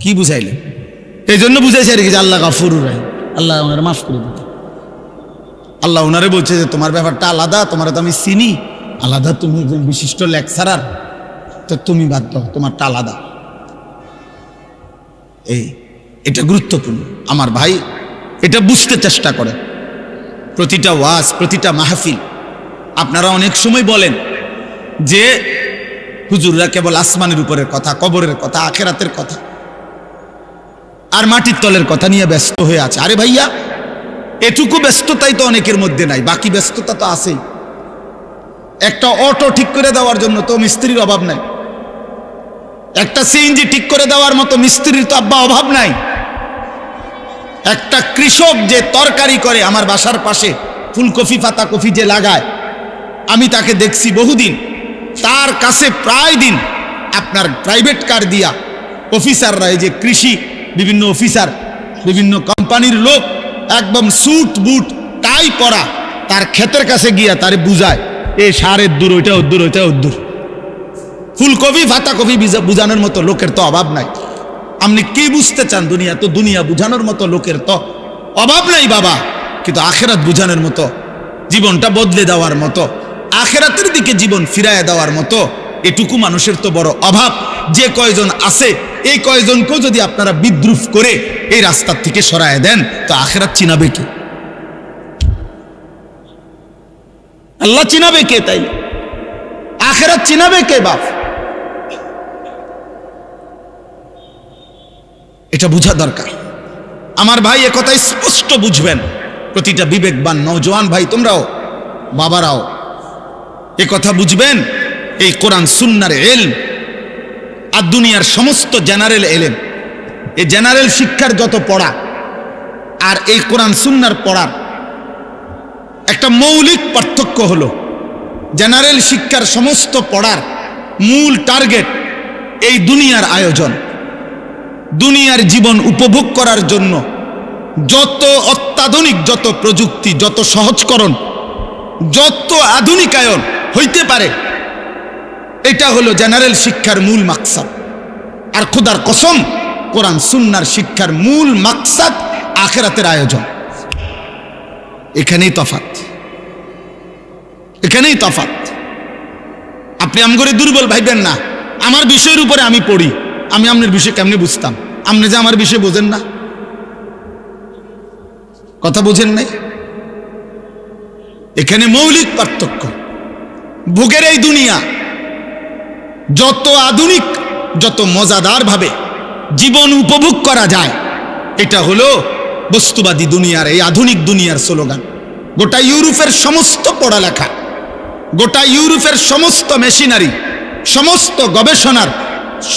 কি বুঝাইলে? এই জন্য বুঝাইছে আর কি যে আল্লাহ গাফুরুর রহিম, আল্লাহ ওনারা মাফ করে দিতে। আল্লাহ ওনারে বলছে যে তোমার ব্যাপারটা আলাদা, তোমার তো আমি চিনি আলাদা, তুমি একজন বিশিষ্ট লেকচারার, তো তুমি বাদ দাও, তোমারটা আলাদা। এটা গুরুত্বপূর্ণ আমার ভাই, এটা বুঝতে চেষ্টা করে। প্রতিটা ওয়াজ, প্রতিটা মাহফিল, আপনারা অনেক সময় বলেন যে হুজুররা কেবল আসমানের উপরের কথা, কবরের কথা, আখেরাতের কথা আর মাটির তলের কথা নিয়ে ব্যস্ত হয়ে আছে। আরে ভাইয়া, এটুকু ব্যস্ততাই তো অনেকের মধ্যে নাই, বাকি ব্যস্ততা তো আছেই। একটা অটো ঠিক করে দেওয়ার জন্য তো মিস্ত্রির অভাব নাই, একটা সিএনজি ঠিক করে দেওয়ার মতো মিস্ত্রির তো আব্বা অভাব নাই। একটা কৃষক যে তরকারি করে, আমার বাসার পাশে ফুলকপি পাতাকপি যে লাগায়, আমি তাকে দেখছি বহুদিন, তার কাছে প্রায় দিন আপনার প্রাইভেট কার দিয়া অফিসাররা, এই যে কৃষি বিভিন্ন অফিসার, বিভিন্ন কোম্পানির লোক একদম স্যুট বুট টাই পরা, তার ক্ষেতের কাছে গিয়া তারে বুঝায় এই সারের দূর, ওইটা ওদ্দূর, ওইটা ওদ্দূর। ফুলকপি পাতাকপি বুঝানোর মতো লোকের তো অভাব নাই। আপনি কি বুঝতে চান? দুনিয়া তো, দুনিয়া বুঝানোর মতো লোকের তো অভাব নাই বাবা, কিন্তু আখেরাত বুঝানোর মতো, জীবনটা বদলে দেওয়ার মতো, আখেরাতের দিকে জীবন ফিরায় দেওয়ার মতো এটুকু মানুষের তো বড় অভাব। যে কয়জন আছে, এই কয়জনকেও যদি আপনারা বিদ্রুপ করে এই রাস্তার থেকে সরায় দেন, তো আখেরাত চিনাবে কে? আল্লাহ চিনাবে কে? তাই আখেরাত চিনাবে কে বাপ? এটা বুঝা দরকার আমার ভাই, এ কথা স্পষ্ট বুঝবেন। প্রতিটা বিবেকবান নওজোয়ান ভাই, তোমরাও বাবারাও এ কথা বুঝবেন। এই কোরআন সুন্নাহর ইলম আর দুনিয়ার সমস্ত জেনারেল ইলম, এই জেনারেল শিক্ষার যত পড়া আর এই কোরআন সুন্নাহর পড়ার একটা মৌলিক পার্থক্য হলো, জেনারেল শিক্ষার সমস্ত পড়ার মূল টার্গেট এই দুনিয়ার আয়োজন, দুনিয়ার জীবন উপভোগ করার জন্য যত অত্যাধুনিক, যত প্রযুক্তি, যত সহজকরণ, যত আধুনিকায়ন হইতে পারে, এটা হলো জেনারেল শিক্ষার মূল মাকসাদ। আর খোদার কসম, কোরআন সুন্নাহর শিক্ষার মূল মাকসাদ আখিরাতের আয়োজন। এখানেই তফাৎ, এখানেই তফাৎ। আপনি আমগরে দুর্বল ভাইবেন না। আমার বিষয়ের উপরে আমি পড়ি, আমি আপনার বিষয় কেমনে বুঝতাম? আপনি যে আমার বিষয় বোঝেন না, কথা বোঝেন নাই। এখানে মৌলিক পার্থক্য। ভোগের এই দুনিয়া যত আধুনিক, যত মজাদার ভাবে জীবন উপভোগ করা যায়, এটা হলো বস্তুবাদী দুনিয়ার, এই আধুনিক দুনিয়ার স্লোগান। গোটা ইউরোপের সমস্ত পড়ালেখা, গোটা ইউরোপের সমস্ত মেশিনারি, সমস্ত গবেষণার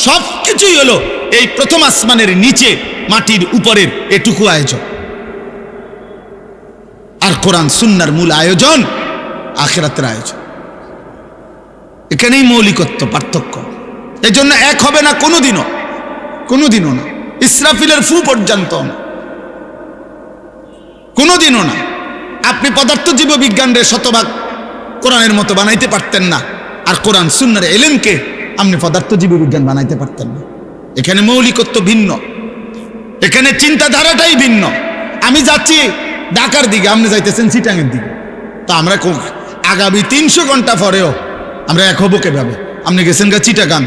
সবকিছুই হলো এই প্রথম আসমানের নিচে মাটির উপরের এটুকু আয়োজন। আর কোরআন সুন্নাহর মূল আয়োজন আখিরাতের আয়োজন। এখানেই মৌলিকত্ব, পার্থক্য। এই জন্য এক হবে না কোনোদিনও, কোনোদিনও না। ইসরাফিলের ফু পর্যন্ত না, কোনোদিনও না। আপনি পদার্থ জীব বিজ্ঞানের শতভাগ কোরআনের মতো বানাইতে পারতেন না, আর কোরআন সুন্নাহর ইলমকে আপনি পদার্থ জীব বিজ্ঞান বানাইতে পারতেন না। এখানে মৌলিকত্ব ভিন্ন, এখানে চিন্তাধারাটাই ভিন্ন। আমি যাচ্ছি ঢাকার দিকে, আপনি যাইতেছেন চিটাঙের দিকে, তো আমরা আগামী 300 ঘন্টা পরেও আমরা এক হবো কিভাবে? আপনি গেছেন গা চিটাগাং,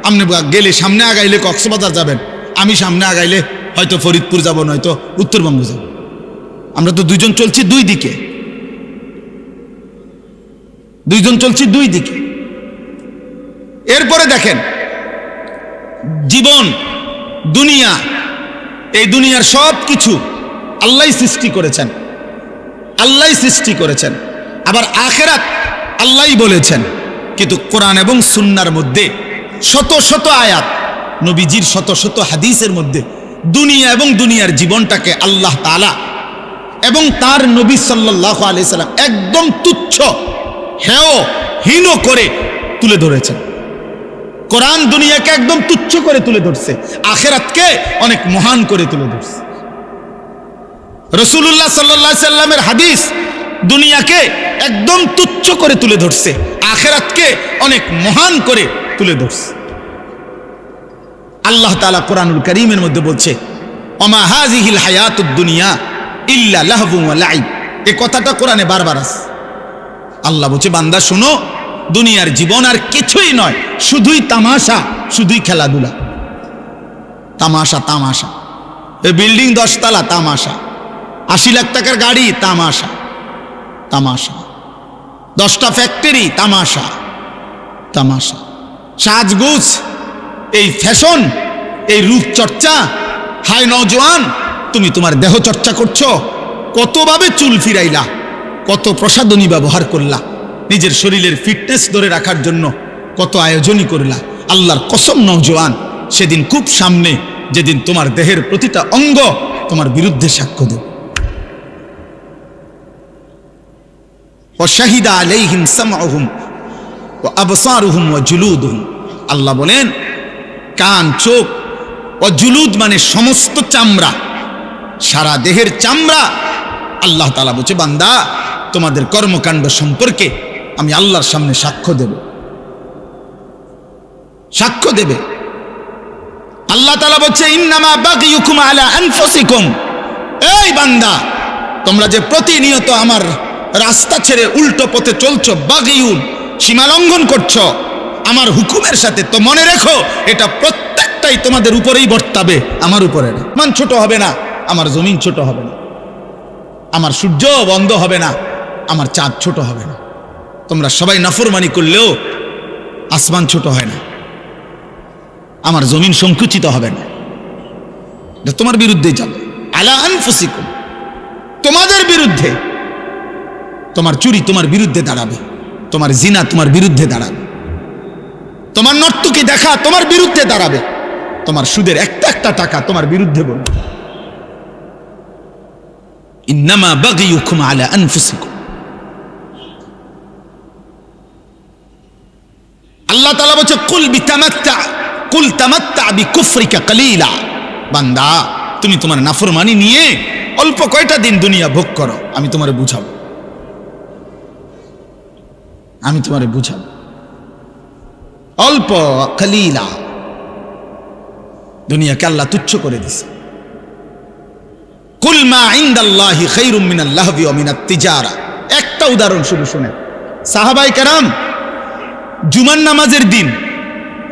আপনি গেলে সামনে আগাইলে কক্সবাজার যাবেন, আমি সামনে আগাইলে হয়তো ফরিদপুর যাব, নয়তো উত্তরবঙ্গ যাব। আমরা তো দুইজন চলছি দুই দিকে, দুইজন চলছি দুই দিকে। এরপরে দেখেন, জীবন, দুনিয়া, এই দুনিয়ার সব কিছু আল্লাহই সৃষ্টি করেছেন, আল্লাহই সৃষ্টি করেছেন। আবার আখিরাত আল্লাহই বলেছেন। কিন্তু কোরআন এবং সুন্নাহর মধ্যে শত শত আয়াত, নবীজির শত শত হাদিসের মধ্যে দুনিয়া এবং দুনিয়ার জীবনটাকে আল্লাহ তাআলা এবং তার নবী সাল্লাল্লাহু আলাইহি সাল্লাম একদম তুচ্ছ, হেয়, হীন করে তুলে ধরেছেন। কোরআন দুনিয়াকে একদম তুচ্ছ করে তুলে ধরছে, আখিরাতকে অনেক মহান করে তুলে ধরছে। রাসূলুল্লাহ সাল্লাল্লাহু আলাইহি সাল্লামের হাদিস দুনিয়াকে একদম তুচ্ছ করে তুলে ধরছে, আখিরাতকে অনেক মহান করে তুলে ধরছে। আল্লাহ তাআলা কোরআনুল কারীমের মধ্যে বলছে ওমা হাযিহিল হায়াতুদ দুনিয়া ইল্লা লাহবুন ওয়া লাইব। এই কথাটা কোরআনে বারবার আছে। আল্লাহ বলছে বান্দা শোনো, দুনিয়ার জীবন আর কিছুই নয়, শুধুই তামাশা, শুধুই খেলাধুলা। তামাশা তামাশা, এই বিল্ডিং 10 তলা তামাশা, 80 লাখ টাকার গাড়ি তামাশা তামাশা, 10টা ফ্যাক্টরি তামাশা তামাশা, সাজগোজ, এই ফ্যাশন, এই রূপচর্চা। হাই নওজোয়ান, তুমি তোমার দেহ চর্চা করছো, কতভাবে চুল ফিরাইলা, কত প্রসাধনী ব্যবহার করলা, নিজের শরীরের ফিটনেস ধরে রাখার জন্য কত আয়োজনই করলা। আল্লাহর কসম নওজোয়ান, সেদিন খুব সামনে, যেদিন তোমার দেহের প্রতিটা অঙ্গ তোমার বিরুদ্ধে সাক্ষ্য দেবে। ওয়াশাহিদা আলাইহিম সামউহুম ওয়া আবসারুহুম ওয়া জুলুদুহুম। আল্লাহ বলেন কান, চোখ, ও জুলুদ মানে সমস্ত চামড়া, সারা দেহের চামড়া। আল্লাহ তাআলা বলছে বান্দা তোমাদের কর্মকাণ্ড সম্পর্কে আমি আল্লাহর সামনে সাক্ষ্য দেব, সাক্ষ্য দেবে। আল্লাহ তাআলা বলছে ইন্নামা বাগিয়ুকুম আলা আনফুসিকুম। এই বান্দা, তোমরা যে প্রতিনিয়ত আমার রাস্তা ছেড়ে উল্টো পথে চলছো, বাগিয়ুন, সীমা লঙ্ঘন করছো আমার হুকুমের সাথে, তো মনে রেখো এটা প্রত্যেকটাই তোমাদের উপরেই বর্তাবে, আমার উপরে না। মান ছোট হবে না, আমার জমিন ছোট হবে না, আমার সূর্য বন্ধ হবে না, আমার চাঁদ ছোট হবে না। তোমরা সবাই নাফরমানি করলেও আসমান ছোট হয় না, আমার জমিন সংকুচিত হবে না। এটা তোমার বিরুদ্ধে যাবে। আলা আনফুসিকুম, তোমাদের বিরুদ্ধে। তোমার চুরি তোমার বিরুদ্ধে দাঁড়াবে, তোমার জিনা তোমার বিরুদ্ধে দাঁড়াবে, তোমার নর্তকী দেখা তোমার বিরুদ্ধে দাঁড়াবে, তোমার সুদের একটা একটা টাকা তোমার বিরুদ্ধে বলবে। ইন্নামা বাগিয়ুকুম আলা আনফুসিকুম। আল্লাহ তাআলা বলছে কুল বিতামাত্তা, কুল তামাত্তা বিকুফরিকা কালিলা। বান্দা তুমি তোমার নাফরমানি নিয়ে অল্প কয়টা দিন দুনিয়া ভোগ করো, আমি তোমারে বুঝাবো, আমি তোমারে বুঝাবো। অল্প কালিলা, দুনিয়াকে আল্লাহ তুচ্ছ করে দিছে। কুল মা ইনদাল্লাহি খায়রুম মিনাল লাহবি ওয়া মিনাত তিজারা। একটা উদাহরণ শুধু শুনেন। সাহাবায়ে কেরাম জুমার নামাজের দিন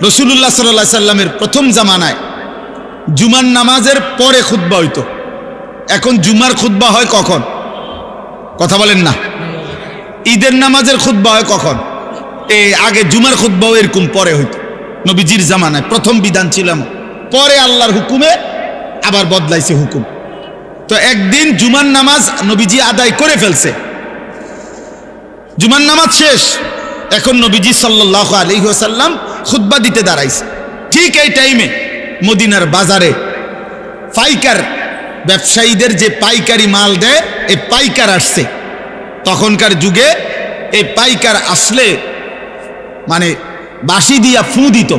রাসূলুল্লাহ সাল্লাল্লাহু আলাইহি সাল্লামের প্রথম জামানায় জুমার নামাজের পরে খুতবা হইতো। এখন জুমার খুতবা হয় কখন? কথা বলেন না। ঈদের নামাজের খুতবা হয় কখন? এই আগে জুমার খুতবাও এরকম পরে হইতো। নবীজির জামানায় প্রথম বিধান ছিল, পরে আল্লাহর হুকুমে আবার বদলাইছে হুকুম। তো একদিন জুমার নামাজ নবীজি আদায় করে ফেলছে, জুমার নামাজ শেষ, এখন নবীজি সাল্লাল্লাহু আলাইহি ওয়াসাল্লাম খুতবা দিতে দাঁড়াইছে। ঠিক এই টাইমে মদিনার বাজারে পাইকার ব্যবসায়ীদের যে পাইকারি মাল দেয়, এই পাইকার আসছে। তখনকার যুগে এই পাইকার আসলে মানে বাঁশি দিয়া ফু দিত।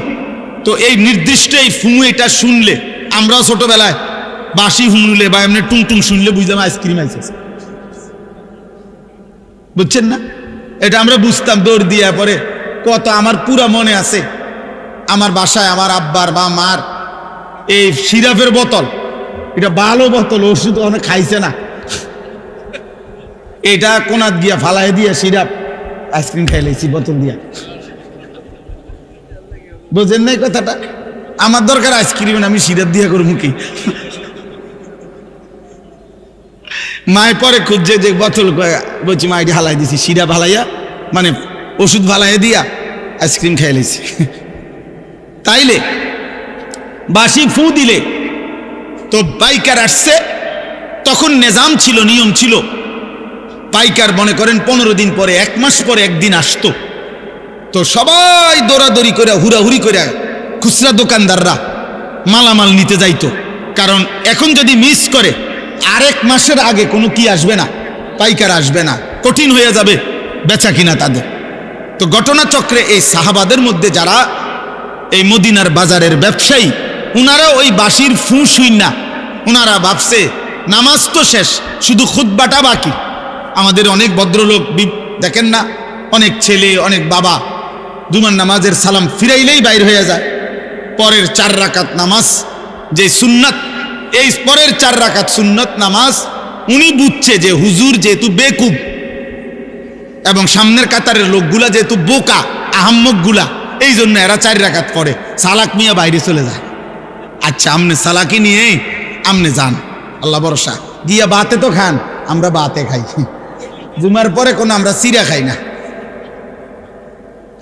তো এই নির্দিষ্ট এই ফু, এটা শুনলে আমরাও ছোটবেলায় বাঁশি শুনলে বা এমনি টুংটুং শুনলে বুঝলাম আইসক্রিম আইসে, বুঝছেন না? এটা আমরা বুঝতাম দৌড় দিয়া। পরে কত আমার পুরা মনে আছে, আমার বাসায় আমার আব্বার বা মার এই সিরাপের বোতল, এটা ভালো বোতল, ওষুধ অনেক খাইছে না, এটা কোনাত গিয়া ফালাই দিয়া সিরাপ আইসক্রিম খাইলেছি বোতল দিয়া। বোঝেন নাই কথাটা? আমার দরকার আইসক্রিম, আমি সিরাপ দিয়া করবো কি? মায় পরে খুঁজছে যে বোতল, বলছি মা এটি হালাই দিছি, সিরাপ হালাইয়া মানে ওষুধ ফালাইয়া দিয়া আইসক্রিম খাইলেছি। তাইলে বাসি ফু দিলে তো পাইকার আসছে। তখন নিজাম ছিল, নিয়ম ছিল, পাইকার মনে করেন 15 দিন পরে, 1 মাস পরে একদিন আসতো। তো সবাই দৌড়াদৌড়ি করে, হুড়াহুড়ি করে খুচরা দোকানদাররা মালামাল নিতে যাইতো। কারণ এখন যদি মিস করে আরেক মাসের আগে কোনো কি আসবে না, পাইকার আসবে না, কঠিন হয়ে যাবে বেচা কিনা তাদের। তো ঘটনাচক্রে এই সাহাবাদের মধ্যে যারা এই মদিনার বাজারের ব্যবসায়ী, উনারা ওই বাঁশির ফু শুই না, উনারা ভাবছে নামাজ তো শেষ, শুধু খুতবাটা বাকি। আমাদের অনেক ভদ্রলোক দেখেন না, অনেক ছেলে, অনেক বাবা জুমার নামাজের সালাম ফিরাইলেই বাইর হয়ে যায়, পরের 4 রাকাত নামাজ যে সুন্নাত, এই পরের 4 রাকাত সুন্নত নামাজ উনি বুঝছে যে হুজুর যেহেতু বেকুব এবং সামনের কাতারের লোকগুলা যেহেতু বোকা আহাম্মকগুলা, এই জন্য এরা 4 রাকাত পড়ে, সালাক মিয়া বাইরে চলে যায়। আচ্ছা আমনে সালাকি নিয়ে আমনে যান, আল্লাহ ভরসা গিয়া বাতে তো খান, আমরা বাতে খাই, জুমার পরে কোনো আমরা সিরা খাই না,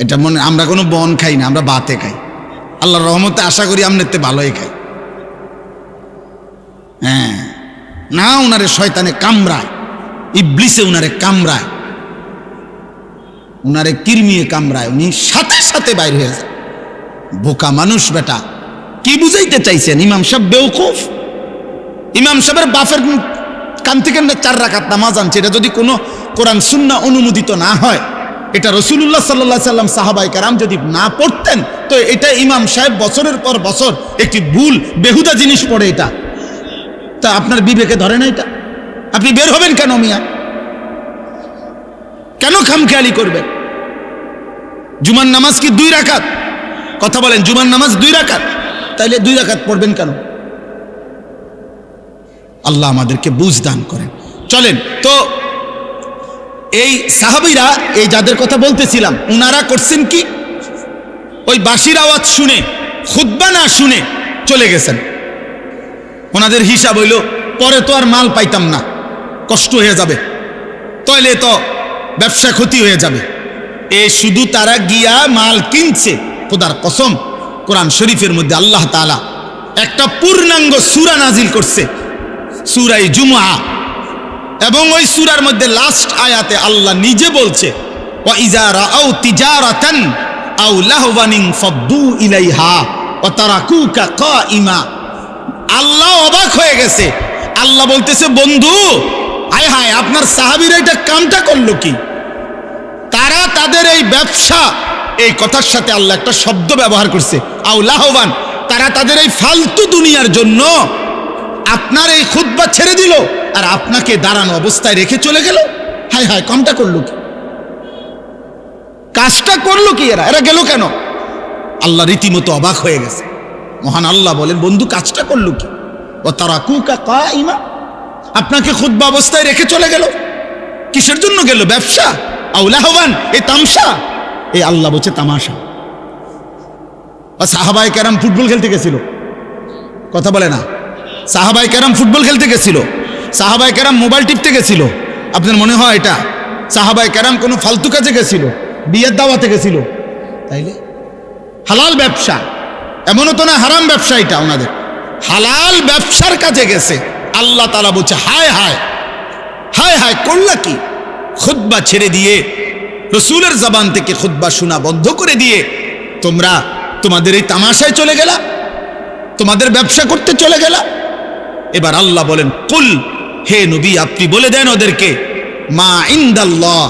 এটা মনে আমরা কোনো বন খাই না, আমরা বাতে খাই। আল্লাহর রহমতে আশা করি আমনেতে ভালোই খাই। হ্যাঁ না, উনারে শয়তানে কামড়ায়, ইবলিসে উনারে কামড়ায়, উনারে কিরমিয়ে কামড়ায়, উনি সাথে সাথে বাইর হয়ে যায়। বোকা মানুষ বেটা, কি বুঝাইতে চাইছেন? ইমাম সাহেব বেওকুফ, ইমাম সাহেবের বাপের কান থেকে 4 রাকাত নামাজ আনছে, এটা যদি কোনো কোরআন সুন্নাহ অনুমোদিত না হয়, এটা রাসূলুল্লাহ সাল্লাল্লাহু আলাইহি সাল্লাম সাহাবায়ে কেরাম যদি না পড়তেন, তো এটা ইমাম সাহেব বছরের পর বছর একটি ভুল বেহুদা জিনিস পড়ে, এটা তা আপনার বিবেকে ধরে না? এটা আপনি বের হবেন কেন মিয়া? কেন খামখেয়ালি করবেন? জুমার নামাজ কি 2 রাকাত? কথা বলেন, জুমার নামাজ 2 রাকাত, তাইলে 2 রাকাত পড়বেন কেন? আল্লাহ আমাদেরকে বুঝ দান করেন। চলেন তো, এই সাহাবীরা, এই যাদের কথা বলতেছিলাম, উনারা করছেন কি? ওই বাঁশির আওয়াজ শুনে, খুতবা না শুনে চলে গেছেন। ওনাদের হিসাব হইল পরে তো আর মাল পাইতাম না, কষ্ট হয়ে যাবে, তাইলে তো ব্যবসা ক্ষতি হয়ে যাবে। শুধু তারা গিয়া মাল কিনছে। খোদার কসম, কোরআন শরীফের মধ্যে আল্লাহ তাআলা একটা পূর্ণাঙ্গ সূরা নাজিল করছে, সূরা জুমআ, এবং ওই সূরার মধ্যে লাস্ট আয়াতে আল্লাহ নিজে বলছে, ওয়া ইযা রাআউ তিজারাতান আও লাহওয়ান ফাদ্দু ইলাইহা ওয়া তারাকুকা কাইমা। আল্লাহ অবাক হয়ে গেছে, আল্লাহ বলতেছে, বন্ধু হায় হায়, আপনার সাহাবীরা এটা কামটা করলো কি? তারা তাদের এই ব্যবসা, এই কথার সাথে আল্লাহ একটা শব্দ ব্যবহার করছে, আও লাহওয়ান, তারা তাদের এই ফালতু দুনিয়ার জন্য আপনার এই খুতবা ছেড়ে দিল আর আপনাকে দাঁড়ানো অবস্থায় রেখে চলে গেল। হায় হায়, কামটা করলো কি? কাজটা করলো কি? এরা গেল কেন? আল্লাহ রীতিমতো অবাক হয়ে গেছে। মহান আল্লাহ বলেন, বন্ধু কাজটা করলো কি? ও তারাকুকা কাইমা, আপনাকে খুতবা অবস্থায় রেখে চলে গেল। কিসের জন্য গেল? ব্যবসা? আও লাহওয়ান, এই তামসা, এই আল্লাহ বলছে তামাশা। সাহাবায়ে কেরাম ফুটবল খেলতে গেছিল, কথা বলে না? সাহাবায়ে কেরাম ফুটবল খেলতে গেছিল, সাহাবায়ে কেরাম মোবাইল টিপতে গেছিল। আপনার মনে হয় এটা? সাহাবায়ে কেরাম কোনো ফালতু কাজে গেছিল, বিয়ের দাওয়াতে গেছিল? তাইলে হালাল ব্যবসা, এমনও তো না হারাম ব্যবসা, এটা ওনাদের হালাল ব্যবসার কাজে গেছে। আল্লাহ তাআলা বলছে, হায় হায় হায় হায়, করলা কি? খুতবা ছেড়ে দিয়ে, রসুলের জবান থেকে খুতবা শোনা বন্ধ করে দিয়ে তোমরা তোমাদের এই তামাশায় চলে গেলা, তোমাদের ব্যবসা করতে চলে গেলা। এবার আল্লাহ বলেন, কুল, হে নবী আপনি বলে দেন ওদেরকে, মা ইনদাল্লাহ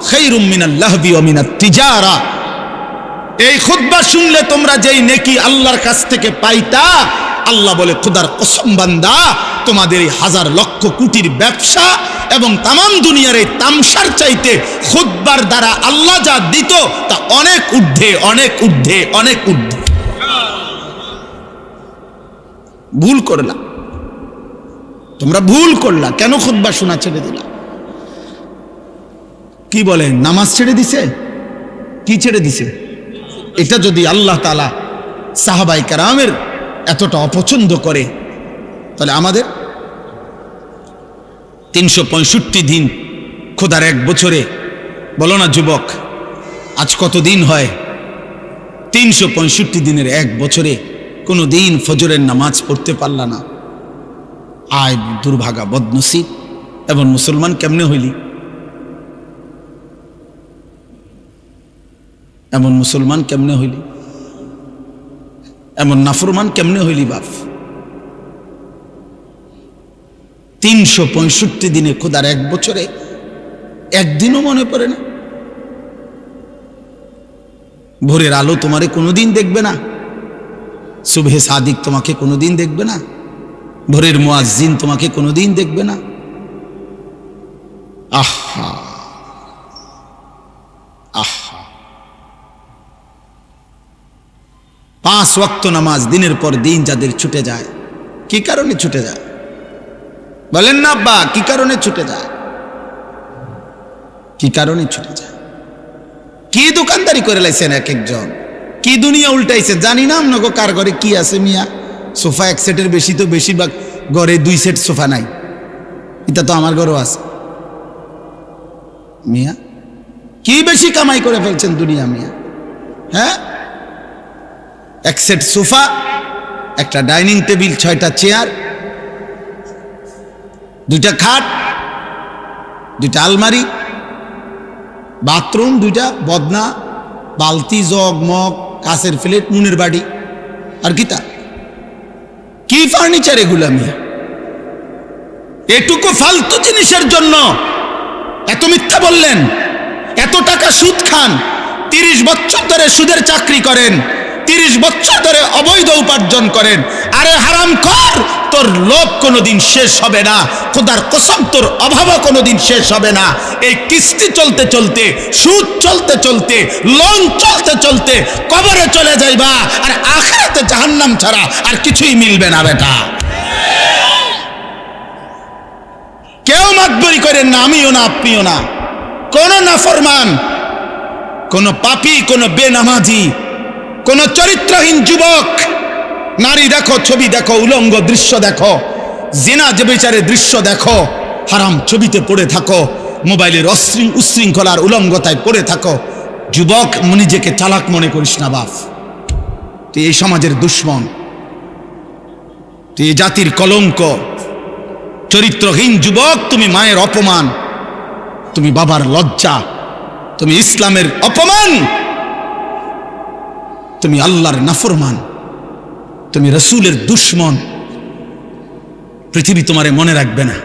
খায়রুম মিনাল লাহবি ওয়া মিনাত তিজারা। এই খুতবা শুনলে তোমরা যেই নেকি আল্লাহর কাছ থেকে পাইতা, আল্লাহ বলে, খোদার কসম বান্দা, তোমাদের এই 1000 লক্ষ কোটির ব্যবসা এবং তামাম দুনিয়ার এই তামসার চাইতে খুতবার দ্বারা আল্লাহ যা দিত তা অনেক ঊর্ধ্বে, অনেক ঊর্ধ্বে, অনেক ঊর্ধ্বে। ভুল করলা তোমরা, ভুল করলা। কেন খুতবা শোনা ছেড়ে দিলা? কি বলেন, নামাজ ছেড়ে দিছে? কি ছেড়ে দিছে? এটা যদি আল্লাহ তাআলা সাহাবায়ে কেরামের এতটা অপছন্দ করে, তাহলে আমাদের 365 দিন খোদার 1 বছরে, বলো না যুবক, আজ কত দিন হয়? 365 দিনের 1 বছরে কোনো দিন ফজরের নামাজ পড়তে পারলা না। আয় দুর্ভাগা, বদনসিব। এমন মুসলমান কেমনে হইলি? এমন মুসলমান কেমনে হইলি? এমন নাফরমান কেমনে হইলি বাপ? 365 দিনে খোদার 1 বছরে একদিনও মনে পড়ে না? ভোরের আলো তোমারে কোনোদিন দেখবে না, সুবহে সাদিক তোমাকে কোনোদিন দেখবে না, ভোরের মুয়াজ্জিন তোমাকে কোনোদিন দেখবে না। আহা আহা, 5 ওয়াক্ত নামাজ দিনের পর দিন যাদের ছুটে যায়, কি কারণে ছুটে যায় বলেন না আব্বা? কি কারণে ছুটে যায়? কি কারণে ছুটে যায়? কি দোকানদারি করে লাইছেন এক একজন, কি দুনিয়া উল্টাইছে জানি না। আপনাকে কার ঘরে কি আছে মিয়া? সোফা 1 সেটের বেশি তো বেশিরভাগ ঘরে 2 সেট সোফা নাই। এটা তো আমার ঘরেও আছে মিয়া। কি বেশি কামাই করে ফেলছেন দুনিয়া মিয়া? হ্যাঁ, 1 সেট সোফা, একটা ডাইনিং টেবিল, 6টা চেয়ার, 2টা খাট, 2টা আলমারি, বাথরুম 2টা, বদনা, বালতি, জগ, মগ, কাঁচের প্লেট, নুনের বাড়ি, আর কি ফার্নিচার এগুলো মিয়া? এটুকু ফালতু জিনিসের জন্য এত মিথ্যা বললেন, এত টাকা সুদ খান, 30 বছর ধরে সুদের চাকরি করেন, 30 বছর ধরে অবৈধ উপার্জন করেন। আরে হারামখোর, তোর লোভ কোনোদিন শেষ হবে না, খোদার কসম তোর অভাবও কোনোদিন শেষ হবে না। এই কিস্তি চলতে চলতে, সুদ চলতে চলতে, লোন চলতে চলতে কবরে চলে যাইবা, আর আখিরাতে জাহান্নাম ছাড়া আর কিছুই মিলবে না বেটা। কেউ মাতবরি করেন না, আমিও না, আপনিও না। কোন নাফরমান, কোন পাপী, কোন বেনামাজি, কোন চরিত্রহীন যুবক, নারী দেখো, ছবি দেখো, উলঙ্গ দৃশ্য দেখো, জিনা যে বিচারের দৃশ্য দেখো, হারাম ছবিতে পড়ে থাকো, মোবাইলের উশৃঙ্খলার উলঙ্গতায় পড়ে থাকো, যুবক নিজেকে চালাক মনে করিস না বাপ। তুই এই সমাজের দুশ্মন, তুই এই জাতির কলঙ্ক। চরিত্রহীন যুবক, তুমি মায়ের অপমান, তুমি বাবার লজ্জা, তুমি ইসলামের অপমান, তুমি আল্লাহর নাফরমান, তুমি রসুলের দুশ্মন। পৃথিবী তোমারে মনে রাখবে না।